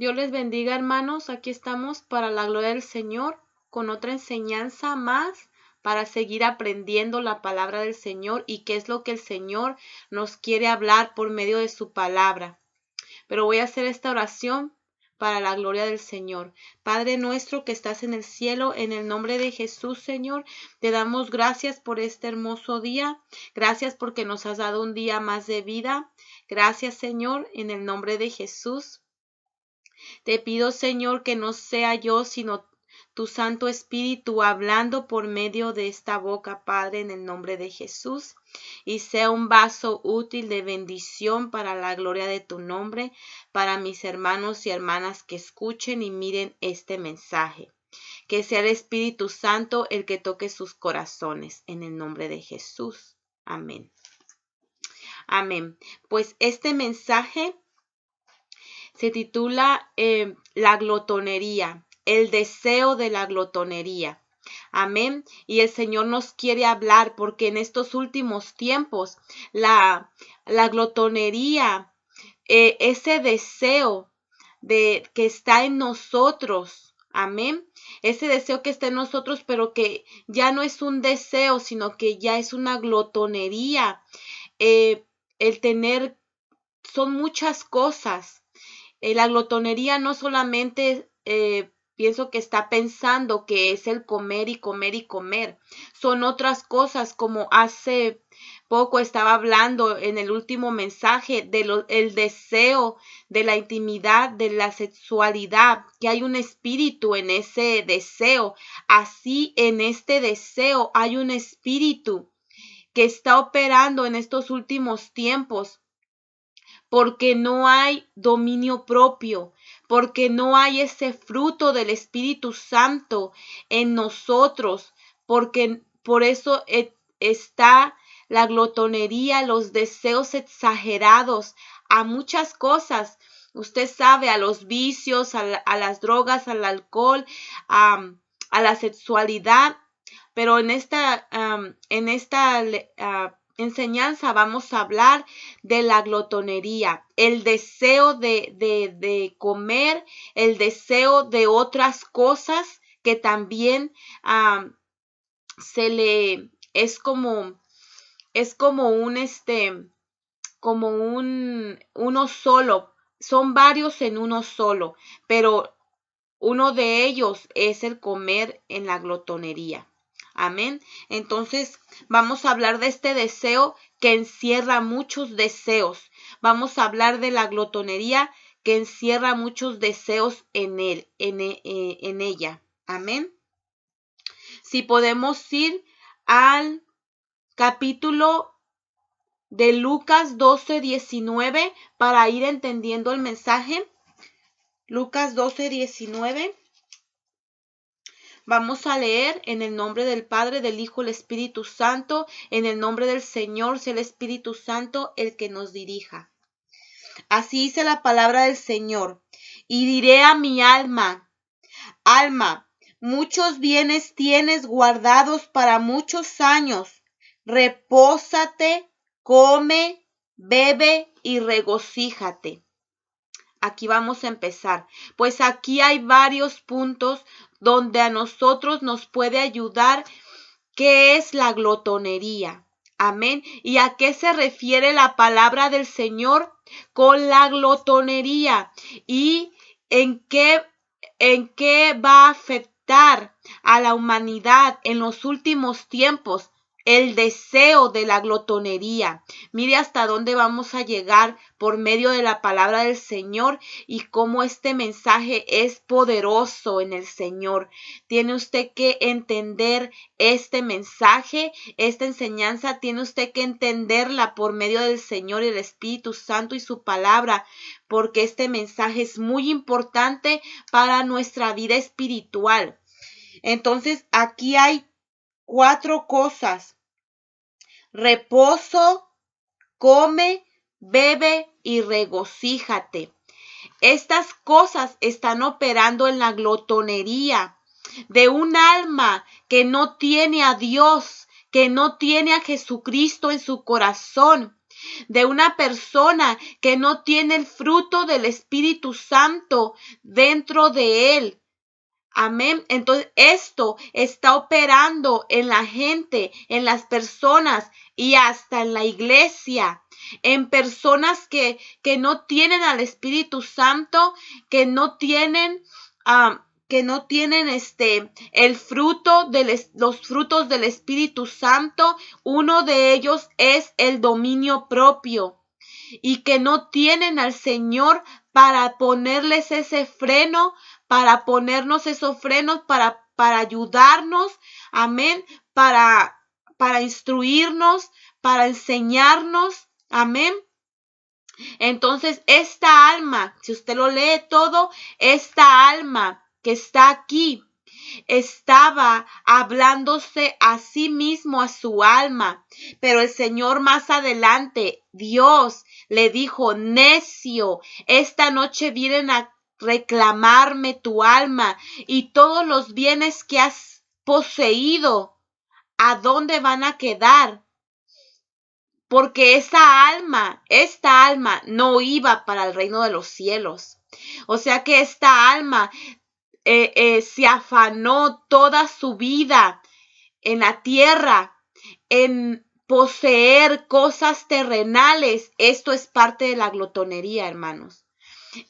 Dios les bendiga, hermanos. Aquí estamos para la gloria del Señor con otra enseñanza más para seguir aprendiendo la palabra del Señor y qué es lo que el Señor nos quiere hablar por medio de su palabra. Pero voy a hacer esta oración para la gloria del Señor. Padre nuestro que estás en el cielo, en el nombre de Jesús, Señor, te damos gracias por este hermoso día. Gracias porque nos has dado un día más de vida. Gracias, Señor, en el nombre de Jesús. Te pido, Señor, que no sea yo, sino tu Santo Espíritu hablando por medio de esta boca, Padre, en el nombre de Jesús, y sea un vaso útil de bendición para la gloria de tu nombre, para mis hermanos y hermanas que escuchen y miren este mensaje. Que sea el Espíritu Santo el que toque sus corazones, en el nombre de Jesús. Amén. Amén. Pues este mensaje se titula La glotonería, el deseo de la glotonería. Amén. Y el Señor nos quiere hablar porque en estos últimos tiempos la glotonería, ese deseo de que está en nosotros. Amén. Ese deseo que está en nosotros, pero que ya no es un deseo, sino que ya es una glotonería. El tener, son muchas cosas. La glotonería no solamente pienso que está pensando que es el comer y comer y comer. Son otras cosas, como hace poco estaba hablando en el último mensaje el deseo de la intimidad, de la sexualidad, que hay un espíritu en ese deseo. Así en este deseo hay un espíritu que está operando en estos últimos tiempos. Porque no hay dominio propio, porque no hay ese fruto del Espíritu Santo en nosotros, porque por eso está la glotonería, los deseos exagerados a muchas cosas. Usted sabe, a los vicios, a las drogas, al alcohol, a la sexualidad. Pero en esta enseñanza vamos a hablar de la glotonería, el deseo de comer, el deseo de otras cosas que también es como uno solo. Son varios en uno solo, pero uno de ellos es el comer en la glotonería. Amén. Entonces vamos a hablar de este deseo que encierra muchos deseos. Vamos a hablar de la glotonería que encierra muchos deseos en ella. Amén. Si podemos ir al capítulo de Lucas 12:19 para ir entendiendo el mensaje. Lucas 12:19. Vamos a leer en el nombre del Padre, del Hijo, el Espíritu Santo, en el nombre del Señor, sea el Espíritu Santo el que nos dirija. Así dice la palabra del Señor. Y diré a mi alma, alma, muchos bienes tienes guardados para muchos años. Repósate, come, bebe y regocíjate. Aquí vamos a empezar. Pues aquí hay varios puntos donde a nosotros nos puede ayudar qué es la glotonería. Amén. ¿Y a qué se refiere la palabra del Señor con la glotonería? ¿Y en qué va a afectar a la humanidad en los últimos tiempos? El deseo de la glotonería. Mire hasta dónde vamos a llegar por medio de la palabra del Señor y cómo este mensaje es poderoso en el Señor. Tiene usted que entender este mensaje, esta enseñanza, tiene usted que entenderla por medio del Señor y el Espíritu Santo y su palabra, porque este mensaje es muy importante para nuestra vida espiritual. Entonces, aquí hay 4 cosas: reposo, come, bebe y regocíjate. Estas cosas están operando en la glotonería de un alma que no tiene a Dios, que no tiene a Jesucristo en su corazón. de una persona que no tiene el fruto del Espíritu Santo dentro de él. Amén. Entonces esto está operando en la gente, en las personas y hasta en la iglesia, en personas que no tienen al Espíritu Santo, que no tienen el fruto los frutos del Espíritu Santo. Uno de ellos es el dominio propio, y que no tienen al Señor para ponerles ese freno, para ponernos esos frenos, para ayudarnos, amén, para instruirnos, para enseñarnos, amén. Entonces, esta alma, si usted lo lee todo, esta alma que está aquí, estaba hablándose a sí mismo, a su alma, pero el Señor más adelante, Dios le dijo: necio, esta noche vienen a reclamarme tu alma y todos los bienes que has poseído, ¿a dónde van a quedar? Porque esta alma no iba para el reino de los cielos. O sea que esta alma se afanó toda su vida en la tierra, en poseer cosas terrenales. Esto es parte de la glotonería, hermanos.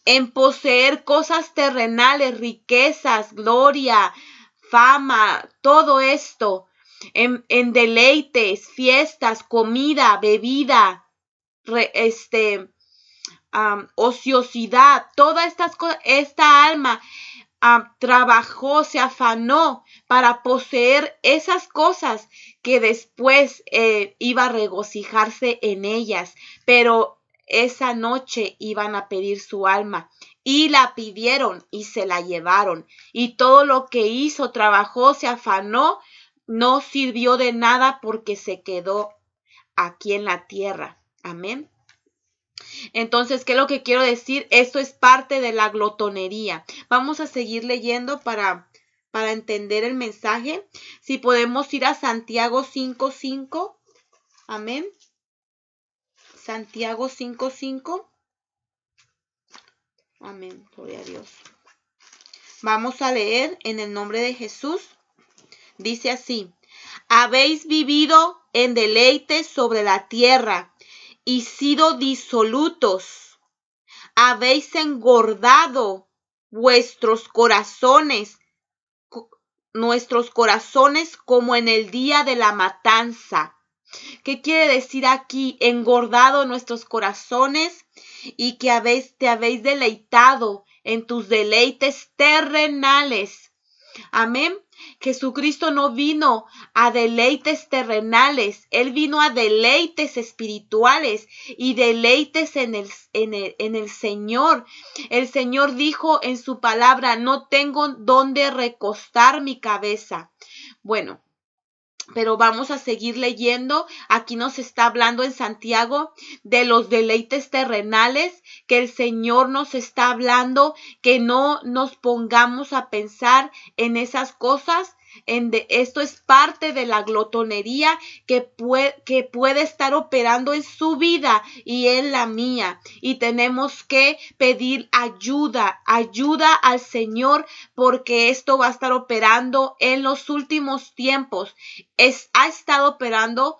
En poseer cosas terrenales, riquezas, gloria, fama, todo esto. En deleites, fiestas, comida, bebida, ociosidad, todas estas cosas. Esta alma trabajó, se afanó para poseer esas cosas que después iba a regocijarse en ellas, pero esa noche iban a pedir su alma y la pidieron y se la llevaron, y todo lo que hizo, trabajó, se afanó, no sirvió de nada porque se quedó aquí en la tierra. Amén. Entonces, ¿qué es lo que quiero decir? Esto es parte de la glotonería. Vamos a seguir leyendo para entender el mensaje. Si podemos ir a Santiago 5:5. Amén. Santiago 5:5. Amén. Gloria a Dios. Vamos a leer en el nombre de Jesús. Dice así: habéis vivido en deleites sobre la tierra y sido disolutos. Habéis engordado nuestros corazones como en el día de la matanza. ¿Qué quiere decir aquí? Engordado nuestros corazones, y que te habéis deleitado en tus deleites terrenales. Amén. Jesucristo no vino a deleites terrenales, Él vino a deleites espirituales y deleites en el Señor. El Señor dijo en su palabra: no tengo dónde recostar mi cabeza. Bueno, pero vamos a seguir leyendo. Aquí nos está hablando en Santiago de los deleites terrenales, que el Señor nos está hablando, que no nos pongamos a pensar en esas cosas. Esto es parte de la glotonería que puede estar operando en su vida y en la mía. Y tenemos que pedir ayuda al Señor, porque esto va a estar operando en los últimos tiempos. Está operando,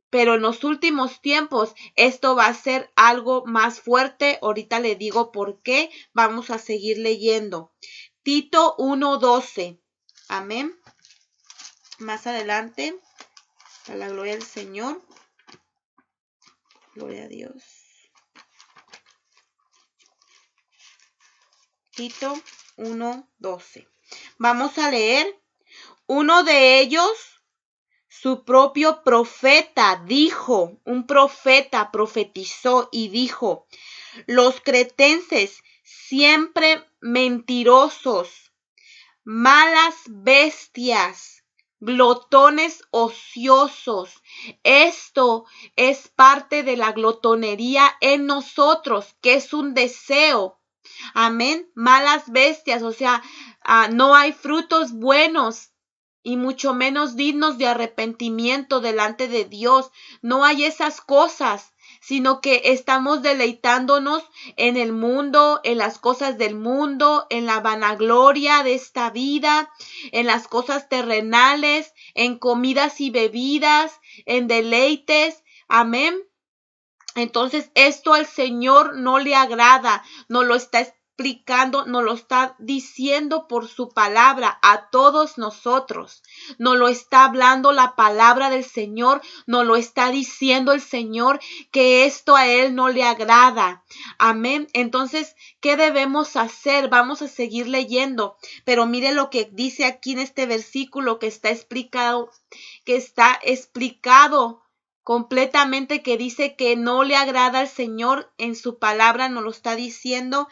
pero en los últimos tiempos esto va a ser algo más fuerte. Ahorita le digo por qué. Vamos a seguir leyendo. Tito 1:12. Amén. Más adelante, a la gloria del Señor. Gloria a Dios. Tito 1:12. Vamos a leer. Uno de ellos, su propio profeta, dijo, un profeta profetizó y dijo: los cretenses, siempre mentirosos, malas bestias, glotones ociosos. Esto es parte de la glotonería en nosotros, que es un deseo. Amén. Malas bestias, o sea, no hay frutos buenos y mucho menos dignos de arrepentimiento delante de Dios. No hay esas cosas, sino que estamos deleitándonos en el mundo, en las cosas del mundo, en la vanagloria de esta vida, en las cosas terrenales, en comidas y bebidas, en deleites. Amén. Entonces esto al Señor no le agrada, nos lo está explicando, nos lo está diciendo por su palabra a todos nosotros. Nos lo está hablando la palabra del Señor, nos lo está diciendo el Señor que esto a Él no le agrada. Amén. Entonces, ¿qué debemos hacer? Vamos a seguir leyendo, pero mire lo que dice aquí en este versículo que está explicado completamente, que dice que no le agrada al Señor. En su palabra nos lo está diciendo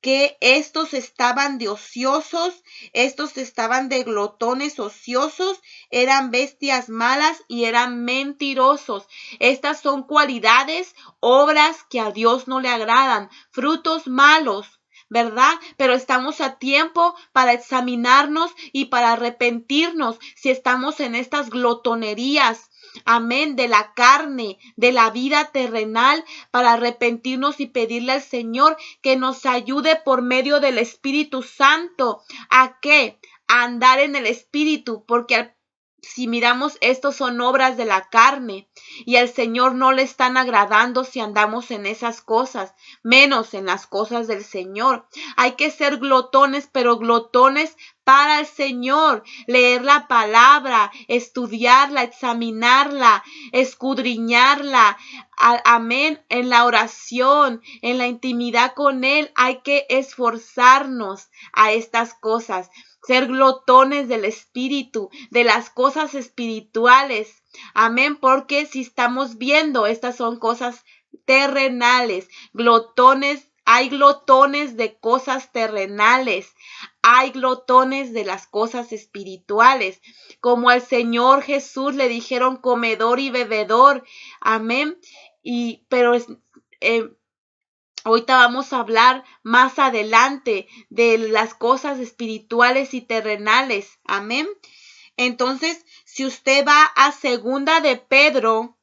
que estos estaban de ociosos, estos estaban de glotones ociosos, eran bestias malas y eran mentirosos. Estas son cualidades, obras que a Dios no le agradan, frutos malos, ¿verdad? Pero estamos a tiempo para examinarnos y para arrepentirnos si estamos en estas glotonerías. Amén, de la carne, de la vida terrenal, para arrepentirnos y pedirle al Señor que nos ayude por medio del Espíritu Santo. ¿A qué? A andar en el Espíritu, porque si miramos, estos son obras de la carne y al Señor no le están agradando si andamos en esas cosas, menos en las cosas del Señor. Hay que ser glotones, pero glotones para el Señor, leer la palabra, estudiarla, examinarla, escudriñarla. Amén. En la oración, en la intimidad con Él, hay que esforzarnos a estas cosas. Ser glotones del Espíritu, de las cosas espirituales. Amén, porque si estamos viendo, estas son cosas terrenales. Glotones, hay glotones de cosas terrenales. Hay glotones de las cosas espirituales. Como al Señor Jesús le dijeron comedor y bebedor. Amén. Pero ahorita vamos a hablar más adelante de las cosas espirituales y terrenales. Amén. Entonces, si usted va a segunda de Pedro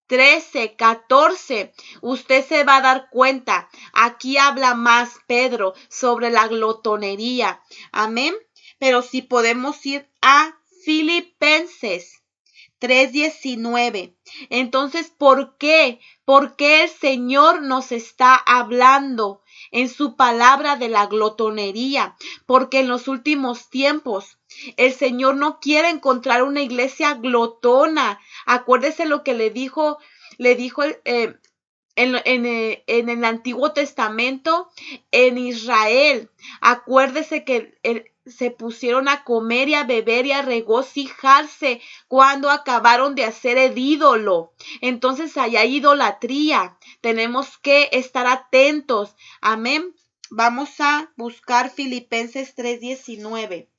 13:14, usted se va a dar cuenta. Aquí habla más Pedro sobre la glotonería. Amén. Pero si podemos ir a Filipenses 3:19. Entonces, ¿por qué? ¿Por qué el Señor nos está hablando en su palabra de la glotonería? Porque en los últimos tiempos el Señor no quiere encontrar una iglesia glotona. Acuérdese lo que le dijo en el Antiguo Testamento en Israel. Acuérdese que se pusieron a comer y a beber y a regocijarse cuando acabaron de hacer el ídolo. Entonces allá hay idolatría. Tenemos que estar atentos. Amén. Vamos a buscar Filipenses 3:19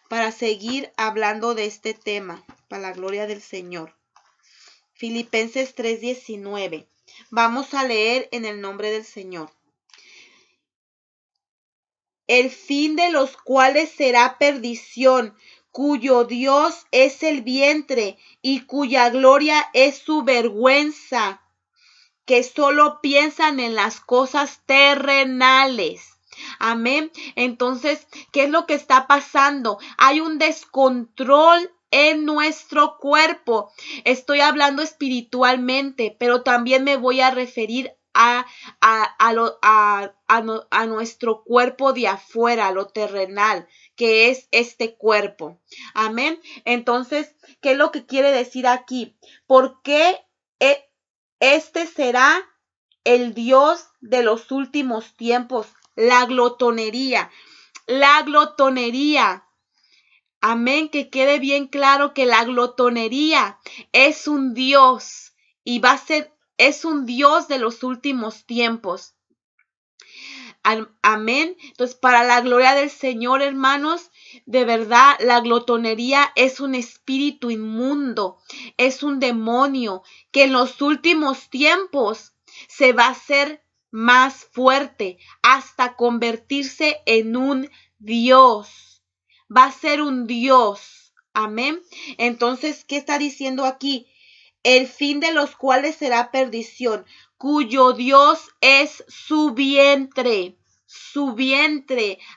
para seguir hablando de este tema, para la gloria del Señor. Filipenses 3:19. Vamos a leer en el nombre del Señor. El fin de los cuales será perdición, cuyo Dios es el vientre y cuya gloria es su vergüenza, que solo piensan en las cosas terrenales. Amén. Entonces, ¿qué es lo que está pasando? Hay un descontrol en nuestro cuerpo. Estoy hablando espiritualmente, pero también me voy a referir a nuestro cuerpo de afuera, a lo terrenal, que es este cuerpo. Amén. Entonces, ¿qué es lo que quiere decir aquí? ¿Por qué este será el Dios de los últimos tiempos? La glotonería. La glotonería. Amén, que quede bien claro que la glotonería es un Dios y es un Dios de los últimos tiempos. Amén. Entonces, para la gloria del Señor, hermanos, de verdad, la glotonería es un espíritu inmundo, es un demonio que en los últimos tiempos se va a hacer más fuerte hasta convertirse en un Dios. va a ser un Dios. Amén. Entonces, ¿qué está diciendo aquí? El fin de los cuales será perdición, cuyo Dios es su vientre,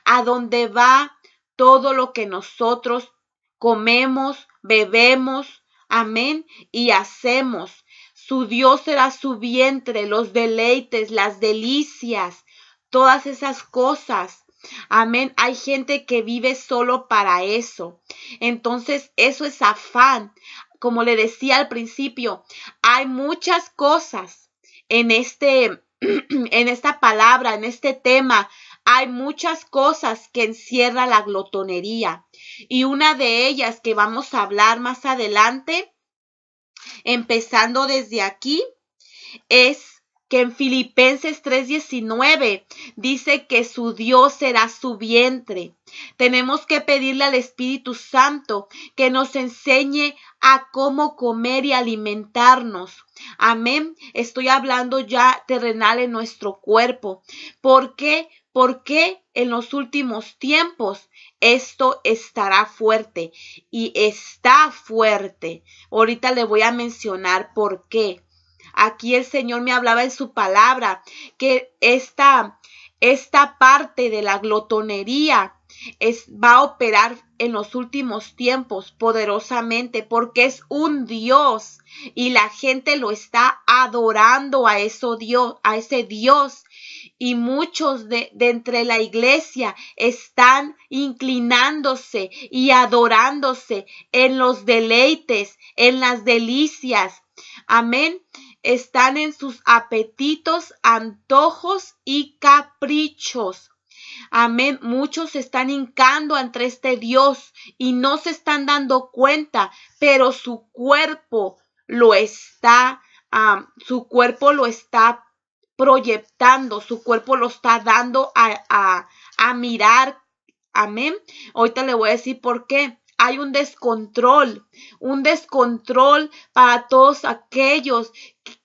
a donde va todo lo que nosotros comemos, bebemos, amén, y hacemos. Su Dios será su vientre, los deleites, las delicias, todas esas cosas. Amén. Hay gente que vive solo para eso. Entonces, eso es afán. Como le decía al principio, hay muchas cosas en esta palabra, en este tema. Hay muchas cosas que encierra la glotonería. Y una de ellas que vamos a hablar más adelante, empezando desde aquí, es que en Filipenses 3:19 dice que su Dios será su vientre. Tenemos que pedirle al Espíritu Santo que nos enseñe a cómo comer y alimentarnos. Amén. Estoy hablando ya terrenal en nuestro cuerpo. ¿Por qué? Porque en los últimos tiempos esto estará fuerte y está fuerte. Ahorita le voy a mencionar por qué. Aquí el Señor me hablaba en su palabra que esta parte de la glotonería va a operar en los últimos tiempos poderosamente porque es un Dios y la gente lo está adorando a ese Dios. Y muchos de entre la iglesia están inclinándose y adorándose en los deleites, en las delicias. Amén. Están en sus apetitos, antojos y caprichos. Amén. Muchos se están hincando ante este Dios y no se están dando cuenta, pero su cuerpo lo está proyectando, su cuerpo lo está dando a mirar. Amén. Ahorita le voy a decir por qué. Hay un descontrol para todos aquellos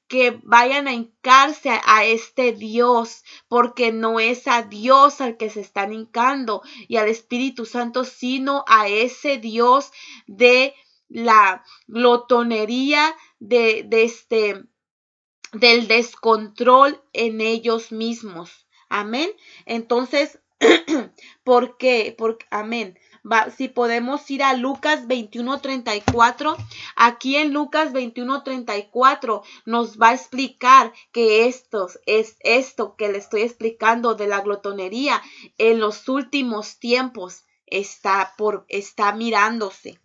que vayan a hincarse a este Dios, porque no es a Dios al que se están hincando y al Espíritu Santo, sino a ese Dios de la glotonería, del descontrol en ellos mismos. Amén. Entonces, ¿por qué? Amén. Si podemos ir a Lucas 21:34, aquí en Lucas 21:34 nos va a explicar que esto que le estoy explicando de la glotonería en los últimos tiempos está mirándose.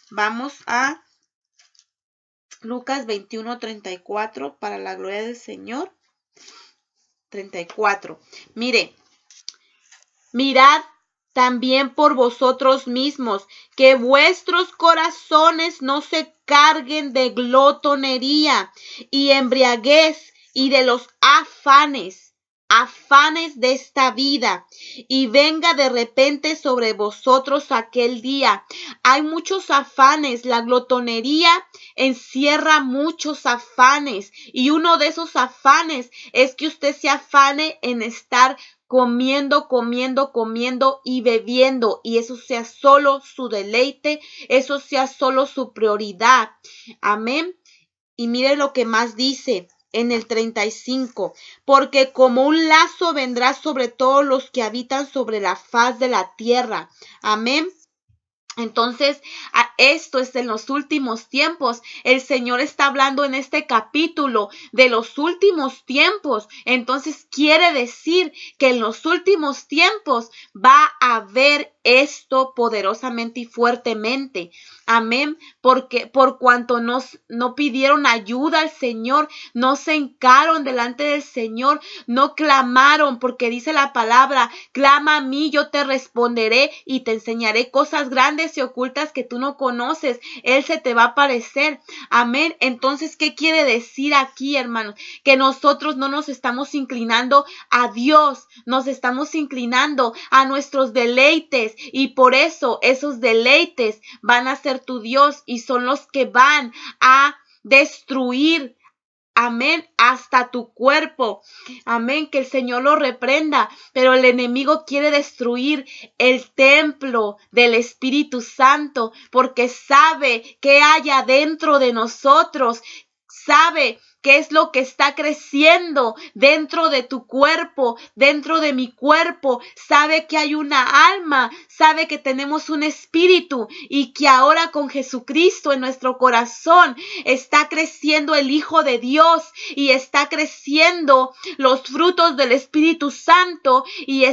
Vamos a Lucas 21:34 para la gloria del Señor. 34. Mirad también por vosotros mismos, que vuestros corazones no se carguen de glotonería y embriaguez y de los afanes de esta vida, y venga de repente sobre vosotros aquel día. Hay muchos afanes, la glotonería encierra muchos afanes, y uno de esos afanes es que usted se afane en estar comiendo y bebiendo, y eso sea solo su deleite, eso sea solo su prioridad. Amén. Y mire lo que más dice en el 35, porque como un lazo vendrá sobre todos los que habitan sobre la faz de la tierra. Amén. Entonces, esto es en los últimos tiempos. El Señor está hablando en este capítulo de los últimos tiempos. Entonces, quiere decir que en los últimos tiempos va a haber esto poderosamente y fuertemente. Amén. Porque por cuanto no pidieron ayuda al Señor, no se hincaron delante del Señor, no clamaron, porque dice la palabra, clama a mí, yo te responderé y te enseñaré cosas grandes y ocultas que tú no conoces. Él se te va a aparecer. Amén. Entonces, ¿qué quiere decir aquí, hermanos? Que nosotros no nos estamos inclinando a Dios, nos estamos inclinando a nuestros deleites, y por eso esos deleites van a ser tu Dios y son los que van a destruir amén, hasta tu cuerpo. Amén, que el Señor lo reprenda, pero el enemigo quiere destruir el templo del Espíritu Santo porque sabe que hay adentro de nosotros, sabe qué es lo que está creciendo dentro de tu cuerpo, dentro de mi cuerpo. Sabe que hay una alma, sabe que tenemos un espíritu y que ahora con Jesucristo en nuestro corazón está creciendo el Hijo de Dios y está creciendo los frutos del Espíritu Santo y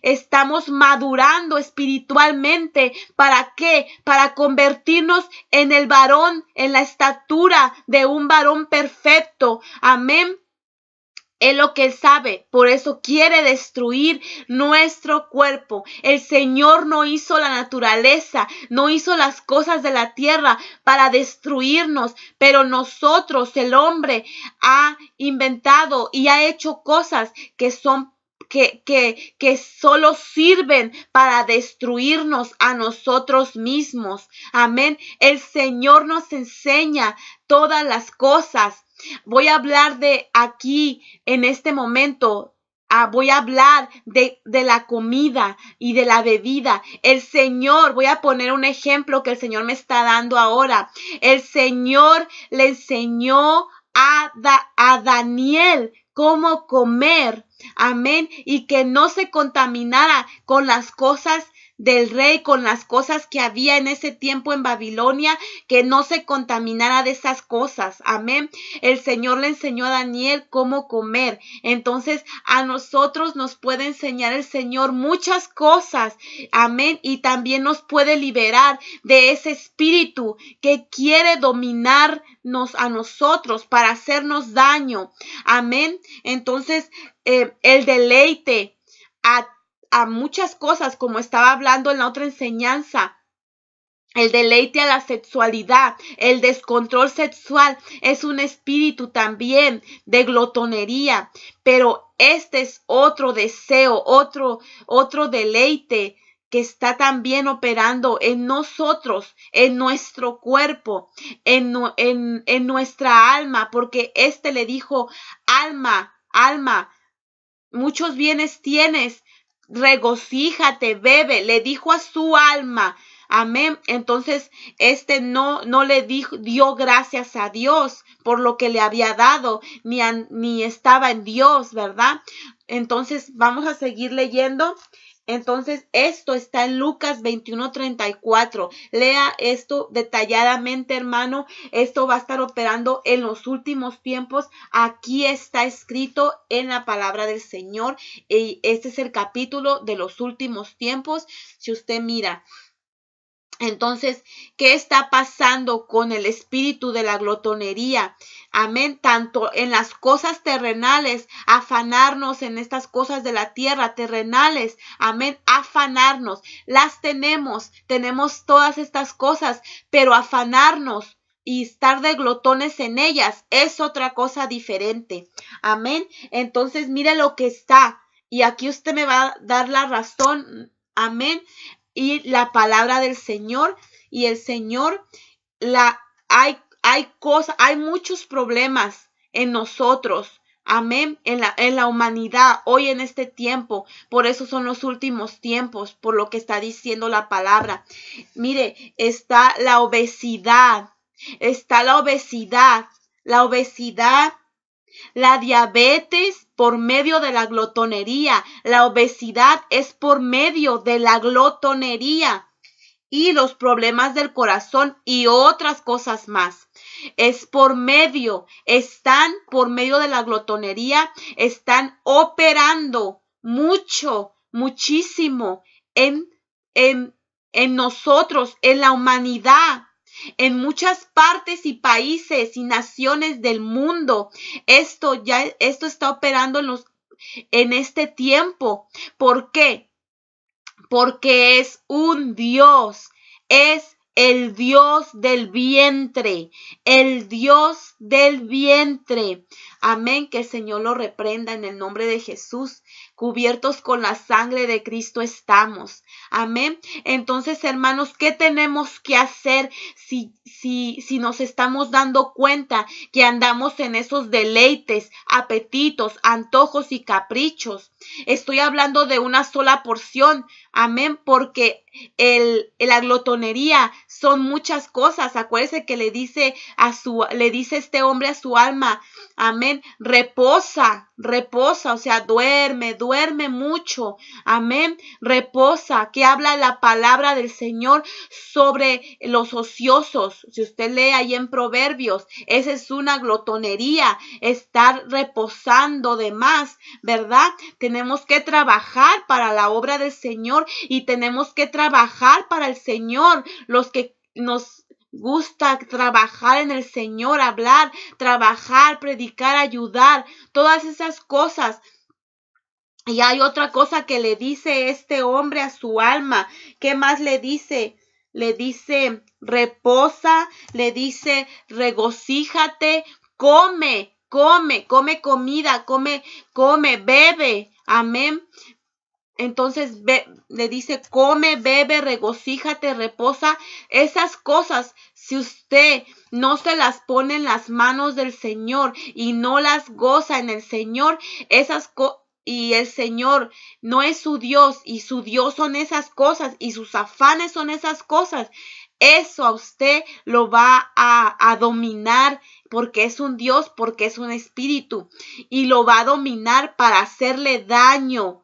estamos madurando espiritualmente. ¿Para qué? Para convertirnos en el varón, en la estatura de un varón perfecto. Amén. Es lo que Él sabe, por eso quiere destruir nuestro cuerpo. El Señor no hizo la naturaleza, no hizo las cosas de la tierra para destruirnos, pero nosotros, el hombre, ha inventado y ha hecho cosas que solo sirven para destruirnos a nosotros mismos. Amén. El Señor nos enseña todas las cosas. Voy a hablar de aquí en este momento. Voy a hablar de la comida y de la bebida. El Señor, voy a poner un ejemplo que el Señor me está dando ahora. El Señor le enseñó a Daniel cómo comer. Amén. Y que no se contaminara con las cosas del rey, con las cosas que había en ese tiempo en Babilonia, que no se contaminara de esas cosas. Amén. El Señor le enseñó a Daniel cómo comer. Entonces a nosotros nos puede enseñar el Señor muchas cosas. Amén. Y también nos puede liberar de ese espíritu que quiere dominarnos a nosotros para hacernos daño. Amén. Entonces el deleite a muchas cosas, como estaba hablando en la otra enseñanza. El deleite a la sexualidad, el descontrol sexual es un espíritu también de glotonería, pero este es otro deseo, otro deleite que está también operando en nosotros, en nuestro cuerpo, en nuestra alma, porque le dijo, alma, muchos bienes tienes, regocíjate, bebe, le dijo a su alma. Amén. Entonces, no le dio gracias a Dios por lo que le había dado, ni estaba en Dios, ¿verdad? Entonces, vamos a seguir leyendo. Entonces, esto está en Lucas 21:34. Lea esto detalladamente, hermano. Esto va a estar operando en los últimos tiempos. Aquí está escrito en la palabra del Señor. Y este es el capítulo de los últimos tiempos. Si usted mira. Entonces, ¿qué está pasando con el espíritu de la glotonería? Amén. Tanto en las cosas terrenales, afanarnos en estas cosas de la tierra, terrenales. Amén. Afanarnos. Las tenemos todas estas cosas, pero afanarnos y estar de glotones en ellas es otra cosa diferente. Amén. Entonces, mire lo que está. Y aquí usted me va a dar la razón. Amén. Y la palabra del Señor, y el Señor, hay muchos problemas en nosotros, amén, en la humanidad, hoy en este tiempo. Por eso son los últimos tiempos, por lo que está diciendo la palabra. Mire, está la obesidad, la diabetes por medio de la glotonería. La obesidad es por medio de la glotonería. Y los problemas del corazón y otras cosas más. Están por medio de la glotonería, están operando muchísimo en nosotros, en la humanidad. En muchas partes y países y naciones del mundo, esto está operando en este tiempo. ¿Por qué? Porque es un Dios, es el Dios del vientre, Amén, que el Señor lo reprenda en el nombre de Jesús. Cubiertos con la sangre de Cristo estamos. Amén. Entonces, hermanos, ¿qué tenemos que hacer si nos estamos dando cuenta que andamos en esos deleites, apetitos, antojos y caprichos? Estoy hablando de una sola porción. Amén, porque la glotonería son muchas cosas. Acuérdese que le dice este hombre a su alma, amén, reposa, o sea, duerme mucho, amén, reposa, que habla la palabra del Señor sobre los ociosos. Si usted lee ahí en Proverbios, esa es una glotonería, estar reposando de más, ¿verdad? Tenemos que trabajar para la obra del Señor y tenemos que trabajar para el Señor. Los que nos gusta trabajar en el Señor, hablar, trabajar, predicar, ayudar, todas esas cosas. Y hay otra cosa que le dice este hombre a su alma. ¿Qué más le dice? Le dice reposa, le dice regocíjate, come comida, come, bebe. Amén. Entonces le dice, come, bebe, regocíjate, reposa. Esas cosas, si usted no se las pone en las manos del Señor y no las goza en el Señor, y el Señor no es su Dios y su Dios son esas cosas y sus afanes son esas cosas, eso a usted lo va a dominar, porque es un Dios, porque es un espíritu, y lo va a dominar para hacerle daño.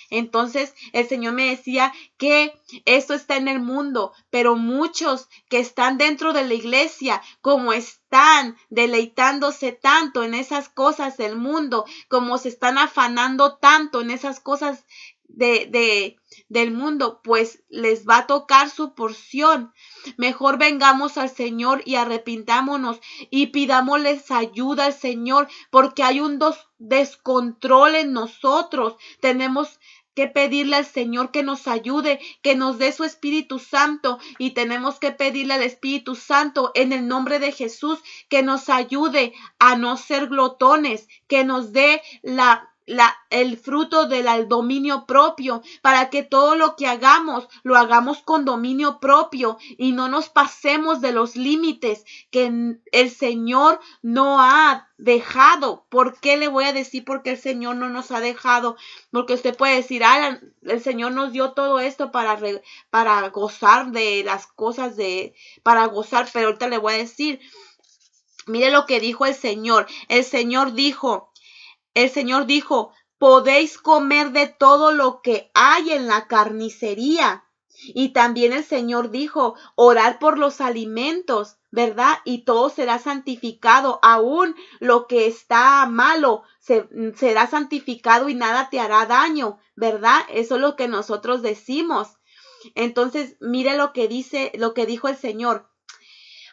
Entonces el Señor me decía que esto está en el mundo, pero muchos que están dentro de la iglesia, como están deleitándose tanto en esas cosas del mundo, como se están afanando tanto en esas cosas del mundo, pues les va a tocar su porción. Mejor vengamos al Señor y arrepintámonos y pidámosles ayuda al Señor, porque hay un descontrol en nosotros. Tenemos que pedirle al Señor que nos ayude, que nos dé su Espíritu Santo, y tenemos que pedirle al Espíritu Santo en el nombre de Jesús que nos ayude a no ser glotones, que nos dé el fruto del dominio propio, para que todo lo que hagamos, lo hagamos con dominio propio y no nos pasemos de los límites que el Señor no ha dejado. ¿Por qué le voy a decir por qué el Señor no nos ha dejado? Porque usted puede decir, el Señor nos dio todo esto para gozar de las cosas, para gozar, pero ahorita le voy a decir, mire lo que dijo el Señor. El Señor dijo, podéis comer de todo lo que hay en la carnicería. Y también el Señor dijo, orar por los alimentos, ¿verdad? Y todo será santificado, aún lo que está malo será santificado y nada te hará daño, ¿verdad? Eso es lo que nosotros decimos. Entonces, mire lo que dijo el Señor.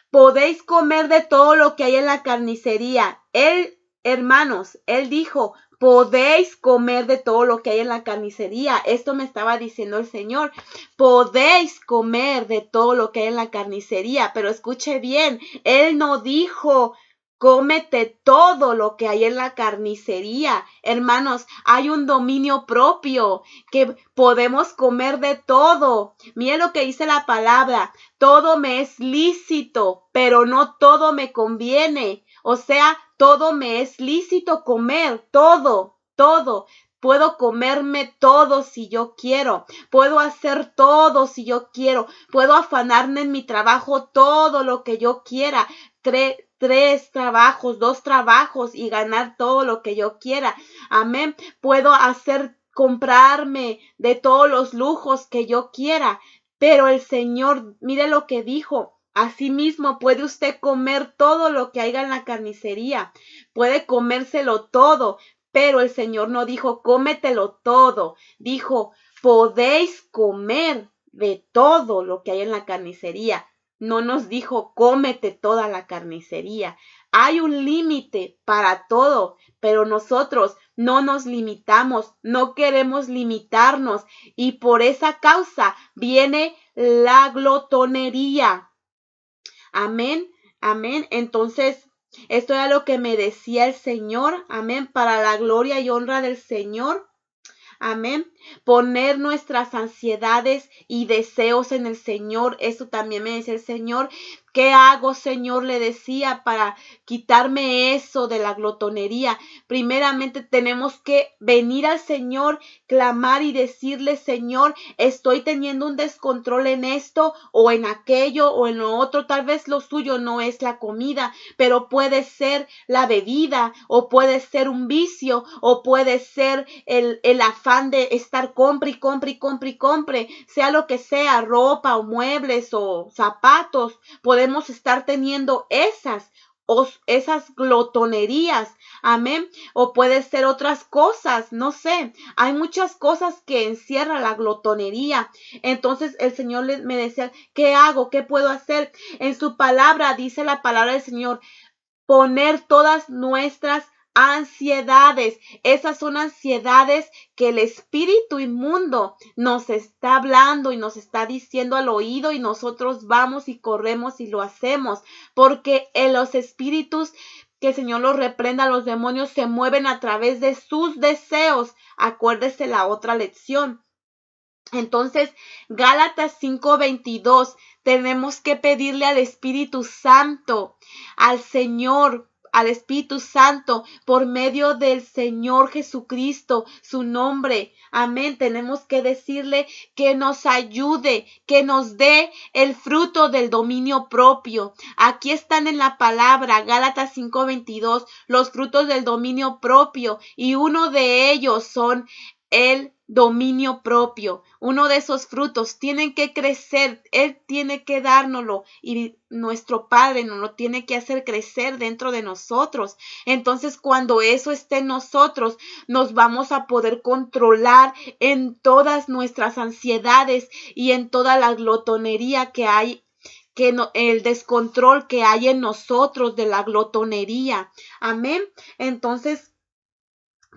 Podéis comer de todo lo que hay en la carnicería. Hermanos, él dijo, podéis comer de todo lo que hay en la carnicería. Esto me estaba diciendo el Señor. Podéis comer de todo lo que hay en la carnicería. Pero escuche bien, él no dijo, cómete todo lo que hay en la carnicería. Hermanos, hay un dominio propio, que podemos comer de todo. Mire lo que dice la palabra. Todo me es lícito, pero no todo me conviene. O sea, todo me es lícito comer, todo. Puedo comerme todo si yo quiero. Puedo hacer todo si yo quiero. Puedo afanarme en mi trabajo todo lo que yo quiera. 3 trabajos, 2 trabajos y ganar todo lo que yo quiera. Amén. Puedo comprarme de todos los lujos que yo quiera. Pero el Señor, mire lo que dijo. Asimismo, puede usted comer todo lo que haya en la carnicería. Puede comérselo todo. Pero el Señor no dijo, cómetelo todo. Dijo, podéis comer de todo lo que hay en la carnicería. No nos dijo, cómete toda la carnicería. Hay un límite para todo, pero nosotros no nos limitamos, no queremos limitarnos, y por esa causa viene la glotonería. Amén, amén. Entonces, Esto era lo que me decía el Señor, amén, para la gloria y honra del Señor. Amén. Poner nuestras ansiedades y deseos en el Señor. Eso también me decía el Señor. ¿Qué hago, Señor? Le decía, para quitarme eso de la glotonería. Primeramente tenemos que venir al Señor, clamar y decirle, Señor, estoy teniendo un descontrol en esto o en aquello o en lo otro. Tal vez lo suyo no es la comida, pero puede ser la bebida o puede ser un vicio o puede ser el afán de estar compre y compre y compre y compre, sea lo que sea, ropa o muebles o zapatos. Podemos estar teniendo esas glotonerías, amén, o puede ser otras cosas, no sé, hay muchas cosas que encierra la glotonería. Entonces el Señor me decía, ¿qué hago? ¿Qué puedo hacer? En su palabra, dice la palabra del Señor, poner todas nuestras ansiedades. Esas son ansiedades que el espíritu inmundo nos está hablando y nos está diciendo al oído, y nosotros vamos y corremos y lo hacemos, porque en los espíritus, que el Señor los reprenda, los demonios se mueven a través de sus deseos. Acuérdese la otra lección. Entonces, Gálatas 5:22, tenemos que pedirle al Espíritu Santo, al Señor, al Espíritu Santo, por medio del Señor Jesucristo, su nombre. Amén. Tenemos que decirle que nos ayude, que nos dé el fruto del dominio propio. Aquí están en la palabra, Gálatas 5:22, los frutos del dominio propio, y uno de ellos son el dominio propio. Uno de esos frutos tienen que crecer, Él tiene que dárnoslo, y nuestro Padre nos lo tiene que hacer crecer dentro de nosotros. Entonces, cuando eso esté en nosotros, nos vamos a poder controlar en todas nuestras ansiedades y en toda la glotonería que hay, el descontrol que hay en nosotros de la glotonería. Amén. Entonces,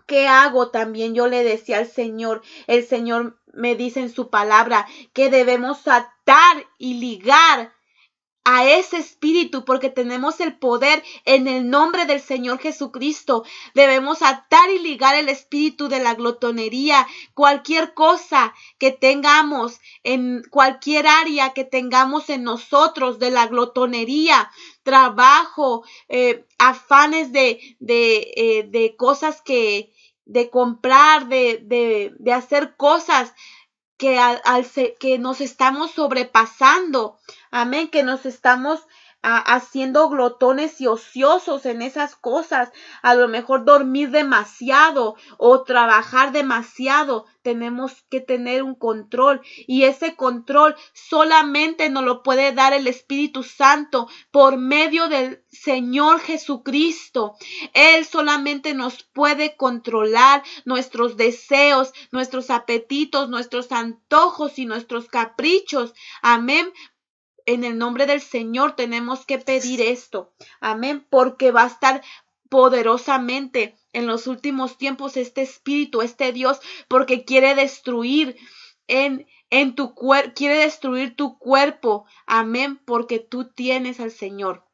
¿qué hago? También yo le decía al Señor, el Señor me dice en su palabra que debemos atar y ligar a ese espíritu, porque tenemos el poder en el nombre del Señor Jesucristo. Debemos atar y ligar el espíritu de la glotonería. Cualquier cosa que tengamos, en cualquier área que tengamos en nosotros de la glotonería, trabajo, afanes de cosas de comprar, de hacer cosas que nos estamos sobrepasando. Amén, que nos estamos haciendo glotones y ociosos en esas cosas. A lo mejor dormir demasiado o trabajar demasiado. Tenemos que tener un control, y ese control solamente nos lo puede dar el Espíritu Santo por medio del Señor Jesucristo. Él solamente nos puede controlar nuestros deseos, nuestros apetitos, nuestros antojos y nuestros caprichos. Amén. En el nombre del Señor tenemos que pedir esto. Amén. Porque va a estar poderosamente en los últimos tiempos este espíritu, este Dios, porque quiere destruir en tu cuerpo, quiere destruir tu cuerpo. Amén. Porque tú tienes al Señor.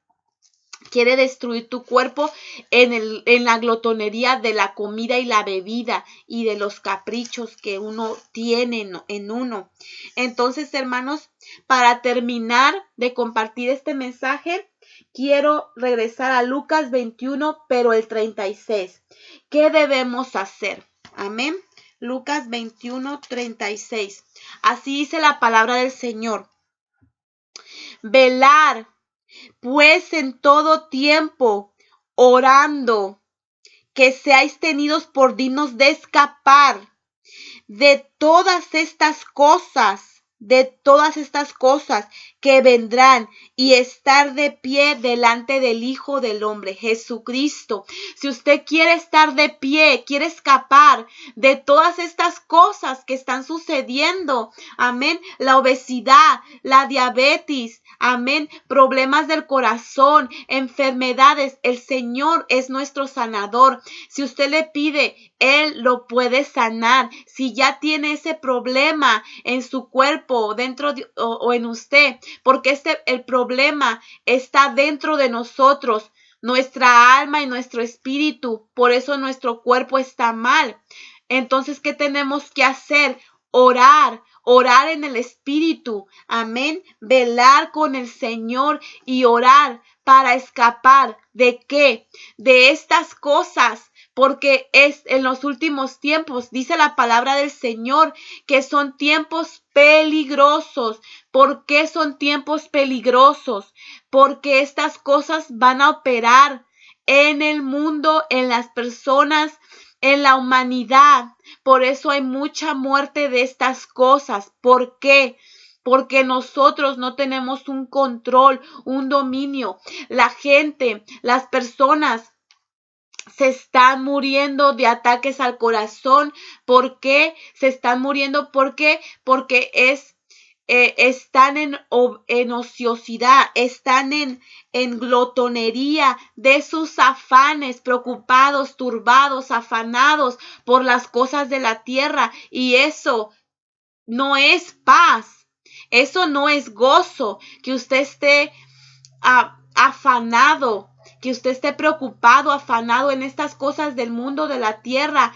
Quiere destruir tu cuerpo en la glotonería de la comida y la bebida y de los caprichos que uno tiene en uno. Entonces, hermanos, para terminar de compartir este mensaje, quiero regresar a Lucas 21, pero el 36. ¿Qué debemos hacer? Amén. Lucas 21, 36. Así dice la palabra del Señor. Velar pues en todo tiempo, orando, que seáis tenidos por dignos de escapar de todas estas cosas que vendrán, y estar de pie delante del Hijo del Hombre, Jesucristo. Si usted quiere estar de pie, quiere escapar de todas estas cosas que están sucediendo, amén, la obesidad, la diabetes, amén, problemas del corazón, enfermedades, el Señor es nuestro sanador. Si usted le pide, Él lo puede sanar. Si ya tiene ese problema en su cuerpo, dentro o en usted, porque el problema está dentro de nosotros. nuestra alma y nuestro espíritu. Por eso nuestro cuerpo está mal. Entonces, ¿qué tenemos que hacer? Orar en el espíritu. Amén. Velar con el Señor y orar para escapar. ¿De qué? De estas cosas. Porque es en los últimos tiempos, dice la palabra del Señor, que son tiempos peligrosos. ¿Por qué son tiempos peligrosos? Porque estas cosas van a operar en el mundo, en las personas, en la humanidad. Por eso hay mucha muerte de estas cosas. ¿Por qué? Porque nosotros no tenemos un control, un dominio. La gente, las personas se están muriendo de ataques al corazón. ¿Por qué? Se están muriendo. ¿Por qué? Porque están en ociosidad, están en glotonería de sus afanes, preocupados, turbados, afanados por las cosas de la tierra. Y eso no es paz. Eso no es gozo. Que usted esté afanado, que usted esté preocupado, afanado en estas cosas del mundo, de la tierra,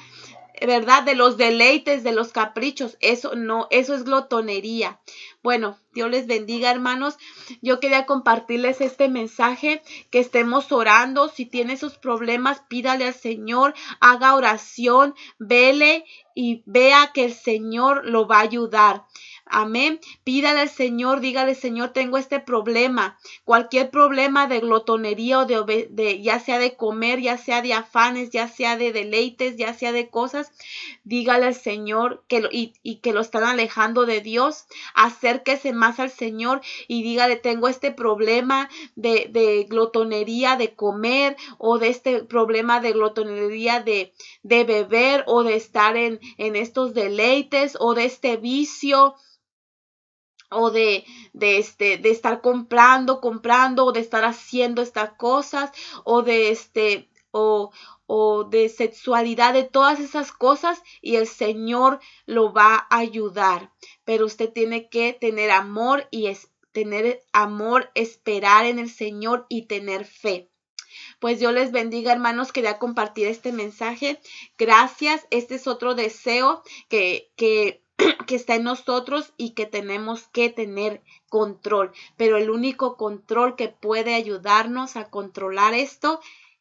¿verdad? De los deleites, de los caprichos. Eso no, eso es glotonería. Bueno, Dios les bendiga, hermanos. Yo quería compartirles este mensaje, que estemos orando. Si tiene esos problemas, pídale al Señor, haga oración, vele y vea que el Señor lo va a ayudar. Amén. Pídale al Señor, dígale, Señor, tengo este problema. Cualquier problema de glotonería o de ya sea de comer, ya sea de afanes, ya sea de deleites, ya sea de cosas, dígale al Señor y que lo están alejando de Dios. Acérquese más al Señor y dígale, tengo este problema de glotonería, de comer, o de este problema de glotonería de beber, o de estar en estos deleites, o de este vicio, o de estar comprando, o de estar haciendo estas cosas, o de o de sexualidad, de todas esas cosas, y el Señor lo va a ayudar. Pero usted tiene que tener amor esperar en el Señor y tener fe. Pues Dios les bendiga, hermanos. Quería compartir este mensaje. Gracias. Este es otro deseo que está en nosotros y que tenemos que tener control. Pero el único control que puede ayudarnos a controlar esto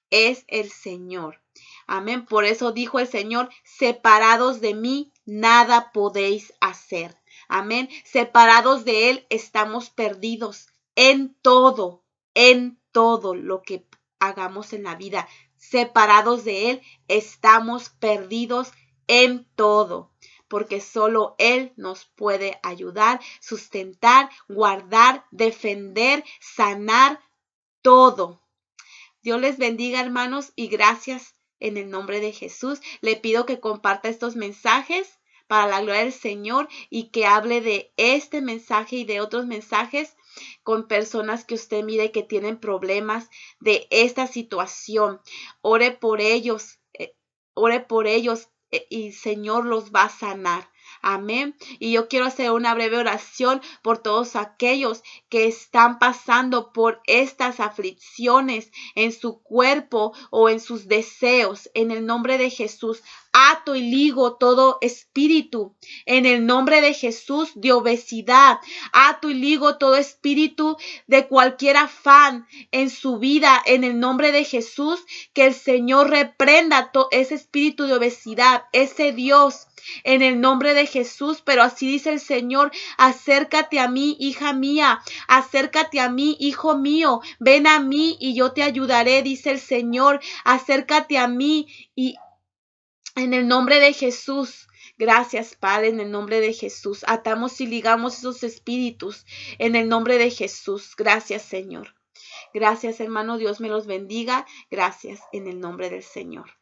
es el Señor. Amén. Por eso dijo el Señor, separados de mí, nada podéis hacer. Amén. Separados de Él, estamos perdidos en todo lo que hagamos en la vida. Separados de Él, estamos perdidos en todo. Porque solo Él nos puede ayudar, sustentar, guardar, defender, sanar, todo. Dios les bendiga, hermanos, y gracias en el nombre de Jesús. Le pido que comparta estos mensajes para la gloria del Señor y que hable de este mensaje y de otros mensajes con personas que usted mire que tienen problemas de esta situación. Ore por ellos y el Señor los va a sanar. Amén. Y yo quiero hacer una breve oración por todos aquellos que están pasando por estas aflicciones en su cuerpo o en sus deseos. En el nombre de Jesús, ato y ligo todo espíritu. En el nombre de Jesús, de obesidad, ato y ligo todo espíritu de cualquier afán en su vida. En el nombre de Jesús, que el Señor reprenda ese espíritu de obesidad, ese Dios, en el nombre de Jesús. Pero así dice el Señor, acércate a mí, hija mía, acércate a mí, hijo mío, ven a mí y yo te ayudaré, dice el Señor. Acércate a mí y en el nombre de Jesús. Gracias, Padre, en el nombre de Jesús. Atamos y ligamos esos espíritus en el nombre de Jesús. Gracias, Señor. Gracias, hermano. Dios me los bendiga. Gracias en el nombre del Señor.